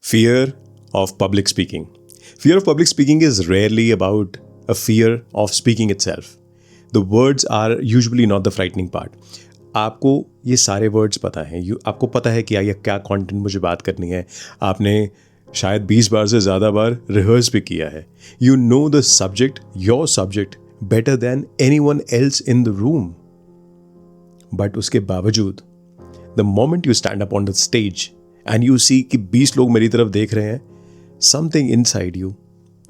Fear of public speaking. Fear of public speaking is rarely about a fear of speaking itself. The words are usually not the frightening part. आपको ये सारे words पता हैं, आपको पता है कि ये क्या कंटेंट मुझे बात करनी है. आपने शायद 20 बार से ज़्यादा बार रिहर्स भी किया है. You know the subject, your subject better than anyone else in the room. But उसके बावजूद the moment you stand up on the stage and you see कि 20 लोग मेरी तरफ देख रहे हैं, something inside you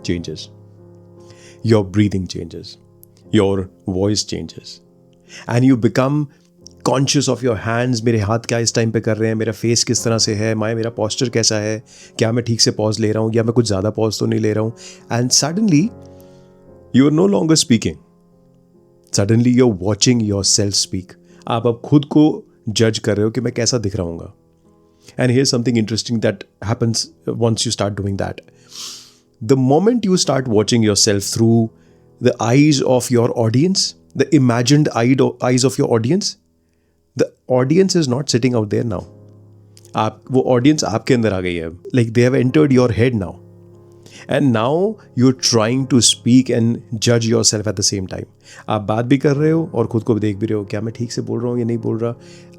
changes. Your breathing changes, your voice changes and you become conscious of your hands. मेरे हाथ क्या इस टाइम पे कर रहे हैं, मेरा फेस किस तरह से है, मेरा पोस्चर कैसा है, क्या मैं ठीक से पॉज ले रहा हूँ या मैं कुछ ज़्यादा पॉज तो नहीं ले रहा हूँ. And suddenly you are no longer speaking, suddenly you are watching yourself speak. आप अब खुद को जज कर रहे हो कि मैं कैसा दिख रहा हूँ. And here's something interesting that happens once you start doing that. The moment you start watching yourself through the eyes of your audience, the imagined eyes of your audience, the audience is not sitting out there now. वो audience आपके अंदर आ गई है. Like they have entered your head now. And now you're trying to speak and judge yourself at the same time. आप बात भी कर रहे हो और खुद को भी देख भी रहे हो, क्या मैं ठीक से बोल रहा हूँ या नहीं बोल रहा.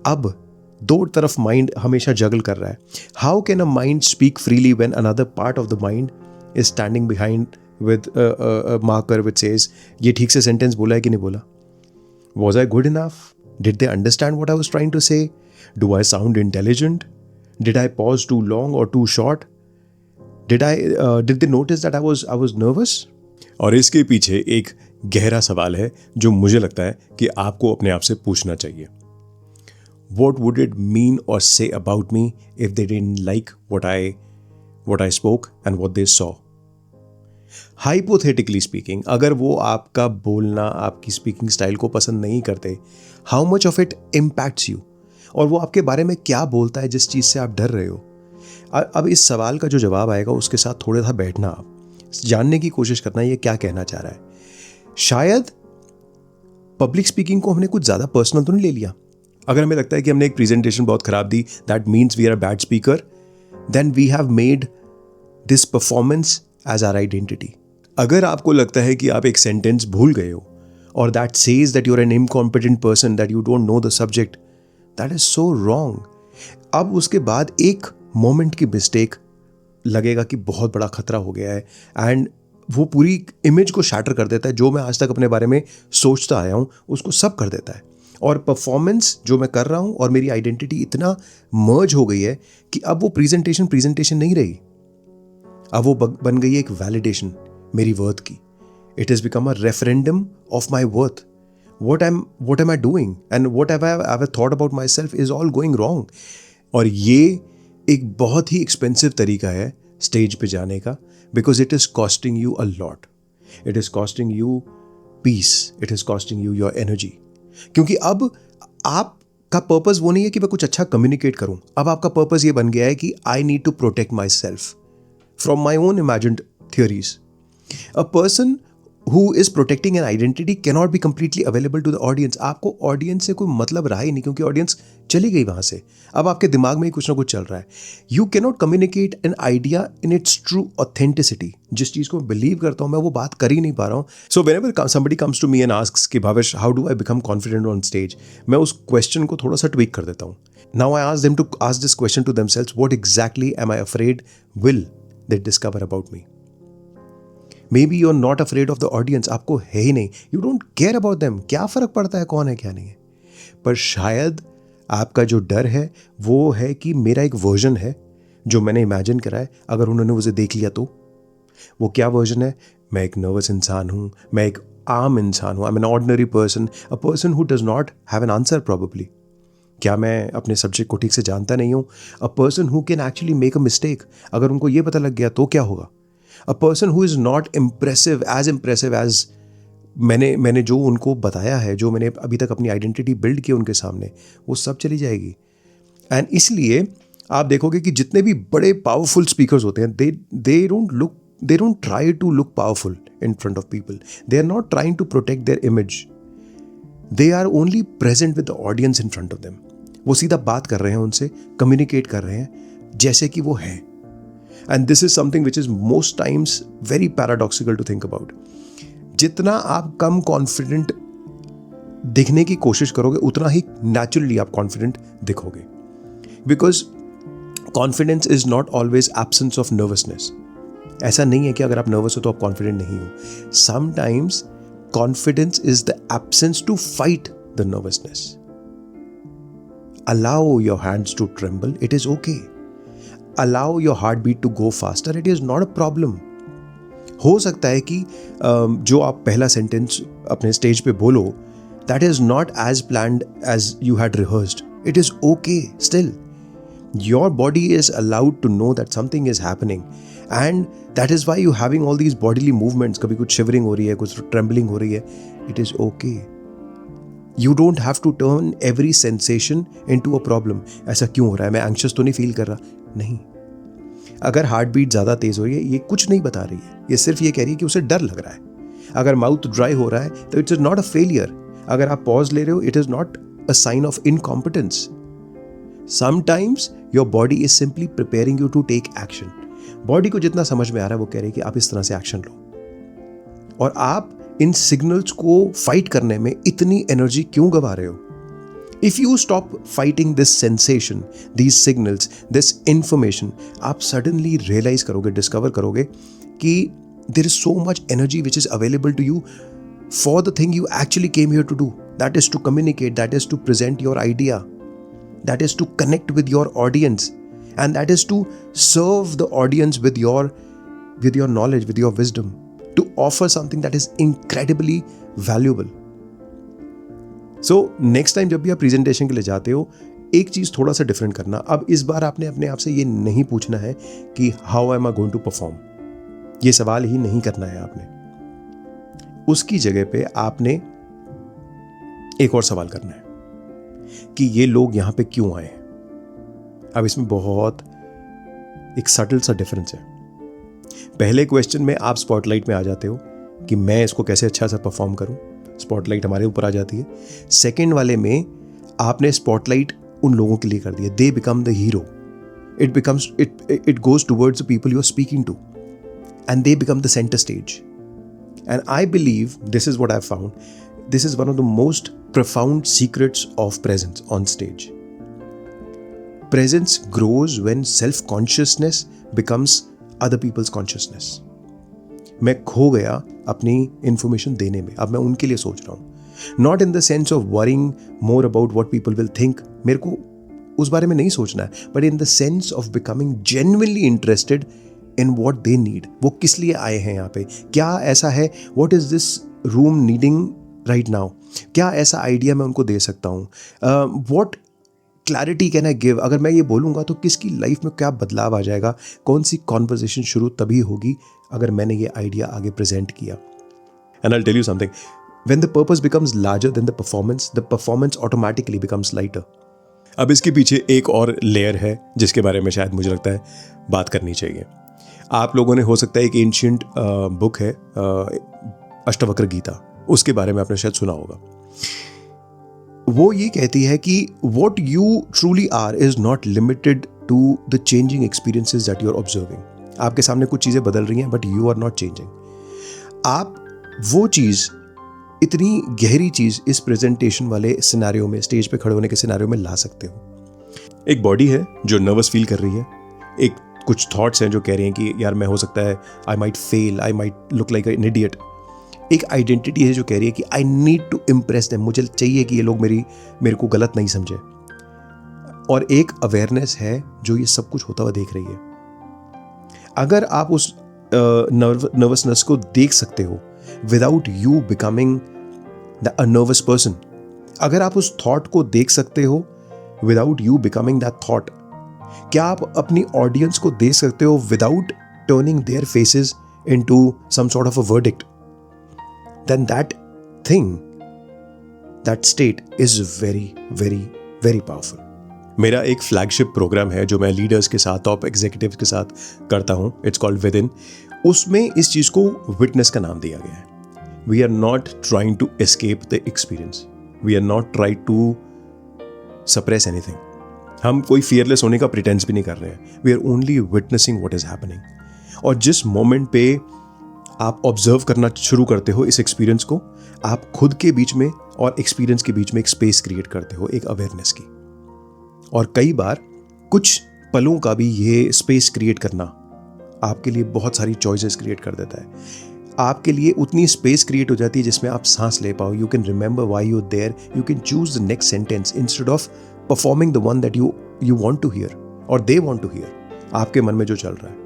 अब दो तरफ माइंड हमेशा जगल कर रहा है. How can a mind speak freely when another part of the mind is standing behind with marker which says ये ठीक से सेंटेंस बोला है कि नहीं बोला. Was I good enough? Did they understand what I was trying to say? Do I sound intelligent? Did I pause too long और too short? Did they notice that I was nervous? और इसके पीछे एक गहरा सवाल है जो मुझे लगता है कि आपको अपने आप से पूछना चाहिए. What would it mean or say about me if they didn't like what I spoke and what they saw? Hypothetically speaking, अगर वो आपका बोलना, आपकी स्पीकिंग स्टाइल को पसंद नहीं करते, how much of it impacts you? और वो आपके बारे में क्या बोलता है जिस चीज़ से आप डर रहे हो? अब इस सवाल का जो जवाब आएगा उसके साथ थोड़ा सा बैठना, आप जानने की कोशिश करना ये क्या कहना चाह रहा है. शायद पब्लिक स्पीकिंग को हमने कुछ ज़्यादा पर्सनल तो नहीं ले लिया. अगर हमें लगता है कि हमने एक प्रेजेंटेशन बहुत खराब दी, that means we are a bad speaker, then we have made this performance as our identity. अगर आपको लगता है कि आप एक सेंटेंस भूल गए हो और that says that you are an incompetent person, that you don't know the subject, that is so wrong. अब उसके बाद एक मोमेंट की मिस्टेक लगेगा कि बहुत बड़ा खतरा हो गया है एंड वो पूरी इमेज को शैटर कर देता है. जो मैं आज तक अपने बारे में सोचता आया हूँ उसको सब कर देता है. और परफॉर्मेंस जो मैं कर रहा हूँ और मेरी आइडेंटिटी इतना मर्ज हो गई है कि अब वो प्रेजेंटेशन नहीं रही. अब वो बन गई है एक वैलिडेशन मेरी वर्थ की. It has become a referendum of my worth. what am I doing and what have I ever thought about myself is all going wrong. और ये एक बहुत ही एक्सपेंसिव तरीका है स्टेज पे जाने का, because it is costing you a lot. It is costing you peace, it is costing you your energy. क्योंकि अब आपका पर्पस वो नहीं है कि मैं कुछ अच्छा कम्युनिकेट करूं. अब आपका पर्पस ये बन गया है कि I need to protect myself from my own imagined theories. A person who is protecting an identity cannot be completely available to the audience. आपको ऑडियंस से कोई मतलब रहा ही नहीं क्योंकि ऑडियंस चली गई वहाँ से. अब आपके दिमाग में ही कुछ ना कुछ चल रहा है. You cannot communicate an idea in its true authenticity. जिस चीज़ को मैं बिलीव करता हूँ मैं वो बात कर ही नहीं पा रहा हूँ. So whenever somebody comes to me and asks कि Bhavesh how do I become confident on stage, मैं उस क्वेश्चन को थोड़ा सा ट्वीक कर देता हूँ. Now I ask them to ask this question to themselves, what exactly am I afraid will they discover about me? Maybe you're not afraid of the audience. आपको है ही नहीं. You don't care about them. क्या फ़र्क पड़ता है कौन है क्या नहीं है. पर शायद आपका जो डर है वो है कि मेरा एक वर्जन है जो मैंने इमेजिन करा है, अगर उन्होंने उसे देख लिया तो. वो क्या वर्जन है? मैं एक नर्वस इंसान हूँ, मैं एक आम इंसान हूँ. I am an ordinary person, a person who does not have an answer probably. क्या मैं अपने सब्जेक्ट को ठीक से जानता नहीं हूँ? A person who can actually make a mistake. अगर उनको ये पता लग गया तो क्या होगा? A person who is not impressive as मैंने जो उनको बताया है, जो मैंने अभी तक अपनी आइडेंटिटी बिल्ड की उनके सामने, वो सब चली जाएगी. एंड इसलिए आप देखोगे कि जितने भी बड़े पावरफुल स्पीकर्स होते हैं, they don't try to look powerful in front of people. They are not trying to protect their image. They are only present with the audience in front of them. वो सीधा बात कर रहे हैं उनसे, communicate कर रहे हैं जैसे कि वो है. And this is something which is most times very paradoxical to think about. जितना आप कम कॉन्फिडेंट दिखने की कोशिश करोगे उतना ही नेचुरली आप कॉन्फिडेंट दिखोगे. Because confidence is not always absence of nervousness. ऐसा नहीं है कि अगर आप नर्वस हो तो आप कॉन्फिडेंट नहीं हो. Sometimes confidence is the absence to fight the nervousness. Allow your hands to tremble, it is okay. Allow your heart beat to go faster, it is not a problem. हो सकता है कि जो आप पहला सेंटेंस अपने स्टेज पे बोलो, that is not as planned as you had rehearsed. It is okay still. Your body is allowed to know that something is happening, and that is why you having all these bodily movements. कभी कुछ shivering हो रही है, कुछ trembling हो रही है. It is okay. You don't have to turn every sensation into a problem. ऐसा क्यों हो रहा है? मैं anxious तो नहीं feel कर रहा. नहीं. अगर हार्ट बीट ज़्यादा तेज़ हो रही है, ये कुछ नहीं बता रही है. ये सिर्फ ये कह रही है कि उसे डर लग रहा है. अगर माउथ ड्राई हो रहा है तो इट्स नॉट अ फेलियर. अगर आप पॉज ले रहे हो, it is not a sign of incompetence. Sometimes your body is simply preparing you to take action. Body को जितना समझ में आ रहा है वो कह रही है कि आप इस तरह से एक्शन लो. और आप इन सिग्नल्स को फाइट करने में इतनी एनर्जी क्यों गवा रहे हो? If you stop fighting this sensation, these signals, this information, आप सडनली रियलाइज करोगे, डिस्कवर करोगे कि there is so much energy which is available to you for the thing you actually came here to do. That is to communicate, that is to present your idea, that is to connect with your audience, and that is to serve the audience with your knowledge, with your wisdom, to offer something that is incredibly valuable. So next time जब भी आप presentation के लिए जाते हो, एक चीज़ थोड़ा सा डिफरेंट करना. अब इस बार आपने अपने आप से ये नहीं पूछना है कि how am I going to perform. ये सवाल ही नहीं करना है आपने. उसकी जगह पे आपने एक और सवाल करना है कि ये लोग यहाँ पे क्यों आए. अब इसमें बहुत एक सटल सा डिफरेंस है. पहले क्वेश्चन में आप स्पॉटलाइट में आ जाते हो कि मैं इसको कैसे अच्छा सा परफॉर्म करूं. स्पॉटलाइट हमारे ऊपर आ जाती है. सेकंड वाले में आपने स्पॉटलाइट उन लोगों के लिए कर दिया. They become the hero. It goes towards the people you are speaking to, and they become the centre stage. And I believe this is what I found. This is one of the most profound secrets of presence on stage. Presence grows when self-consciousness becomes other people's consciousness. मैं खो गया अपनी information देने में. अब मैं उनके लिए सोच रहा हूँ. Not in the sense of worrying more about what people will think. मेरे को उस बारे में नहीं सोचना है. But in the sense of becoming genuinely interested in what they need. वो किस लिए आए हैं यहाँ पे? क्या ऐसा है? What is this room needing right now? क्या ऐसा आइडिया मैं उनको दे सकता हूँ? What clarity can I give? अगर मैं ये बोलूँगा तो किसकी लाइफ में क्या बदलाव आ जाएगा? कौन सी कॉन्वर्जेशन शुरू तभी होगी अगर मैंने ये आइडिया आगे प्रेजेंट किया. And I tell you something, when the purpose becomes larger than the performance automatically becomes lighter. अब इसके पीछे एक और लेयर है जिसके बारे में शायद मुझे लगता है बात करनी चाहिए. आप लोगों ने हो सकता है एक एंशिएंट बुक है अष्टवक्र गीता, उसके बारे में आपने शायद सुना होगा. वो ये कहती है कि what you truly are is not limited to the changing experiences that you are observing. आपके सामने कुछ चीज़ें बदल रही हैं, but you are not changing. आप वो चीज़, इतनी गहरी चीज़ इस प्रेजेंटेशन वाले सिनेरियो में, स्टेज पे खड़े होने के सिनेरियो में ला सकते हो. एक बॉडी है जो नर्वस फील कर रही है. एक कुछ थॉट्स हैं जो कह रहे हैं कि यार मैं हो सकता है I might fail, I might look like an idiot. एक आइडेंटिटी है जो कह रही है कि I need to impress them, मुझे चाहिए कि ये लोग मेरे को गलत नहीं समझे. और एक अवेयरनेस है जो ये सब कुछ होता हुआ देख रही है. अगर आप उस नर्वसनेस को देख सकते हो without you becoming a nervous person, अगर आप उस थॉट को देख सकते हो without you becoming that thought, क्या आप अपनी ऑडियंस को देख सकते हो without turning their faces into some sort of a verdict, then that thing, that state is very, very, very powerful. मेरा एक फ्लैगशिप प्रोग्राम है जो मैं लीडर्स के साथ, टॉप एग्जीक्यूटिव्स के साथ करता हूँ. It's called with in. उसमें इस चीज़ को विटनेस का नाम दिया गया है. We are not trying to escape the experience. We are not trying to suppress anything. हम कोई फियरलेस होने का प्रिटेंस भी नहीं कर रहे हैं. We are only witnessing what is happening. और जिस मोमेंट पे आप ऑब्जर्व करना शुरू करते हो इस एक्सपीरियंस को, आप खुद के बीच में और एक्सपीरियंस के बीच में एक स्पेस क्रिएट करते हो, एक अवेयरनेस की. और कई बार कुछ पलों का भी ये स्पेस क्रिएट करना आपके लिए बहुत सारी चॉइसेस क्रिएट कर देता है. आपके लिए उतनी स्पेस क्रिएट हो जाती है जिसमें आप सांस ले पाओ. You can remember why you there. You can choose the next sentence instead of performing the one that you want to hear और दे वांट टू हियर. आपके मन में जो चल रहा है,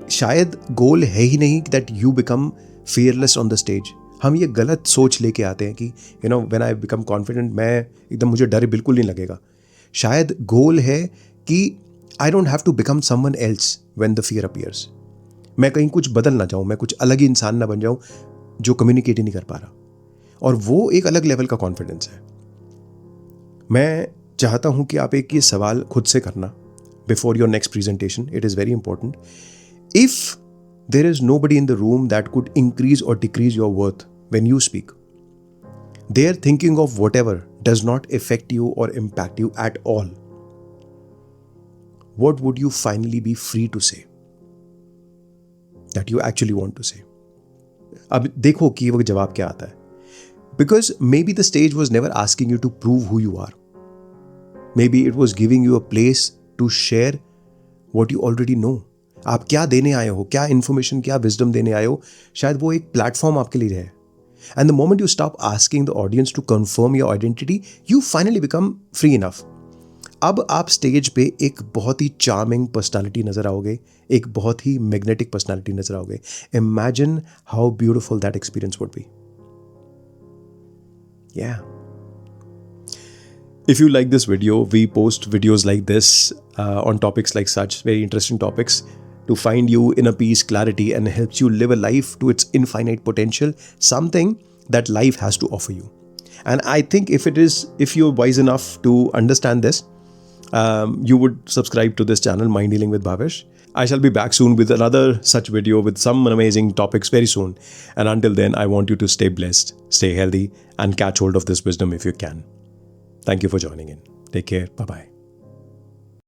शायद गोल है ही नहीं that you become fearless on the stage. हम ये गलत सोच लेके आते हैं कि you know when I become confident, मैं एकदम, मुझे डर बिल्कुल नहीं लगेगा. शायद गोल है कि I don't have to become someone else when the fear appears. मैं कहीं कुछ बदल ना जाऊं, मैं कुछ अलग ही इंसान ना बन जाऊं जो कम्युनिकेट ही नहीं कर पा रहा. और वो एक अलग लेवल का कॉन्फिडेंस है. मैं चाहता हूं कि आप एक ये सवाल खुद से करना before your next presentation. It is very important. If there is nobody in the room that could increase or decrease your worth when you speak, their thinking of whatever does not affect you or impact you at all, what would you finally be free to say that you actually want to say? अब देखो कि वो जवाब क्या आता है. Because maybe the stage was never asking you to prove who you are. Maybe it was giving you a place to share what you already know. आप क्या देने आए हो, क्या इन्फॉर्मेशन, क्या विजडम देने आए हो, शायद वो एक प्लेटफॉर्म आपके लिए है. And the moment you stop asking the audience to confirm your identity, you finally become free enough. अब आप स्टेज पे एक बहुत ही चार्मिंग पर्सनालिटी नजर आओगे, एक बहुत ही मैग्नेटिक पर्सनालिटी नजर आओगे. Imagine how beautiful that experience would be. Yeah. If you like this video, we post videos like this on topics like such, very interesting topics, to find you in a peace, clarity, and helps you live a life to its infinite potential, something that life has to offer you. And I think if you're wise enough to understand this, you would subscribe to this channel, Mind Healing with Bhavesh. I shall be back soon with another such video with some amazing topics very soon. And until then, I want you to stay blessed, stay healthy, and catch hold of this wisdom if you can. Thank you for joining in. Take care. Bye-bye.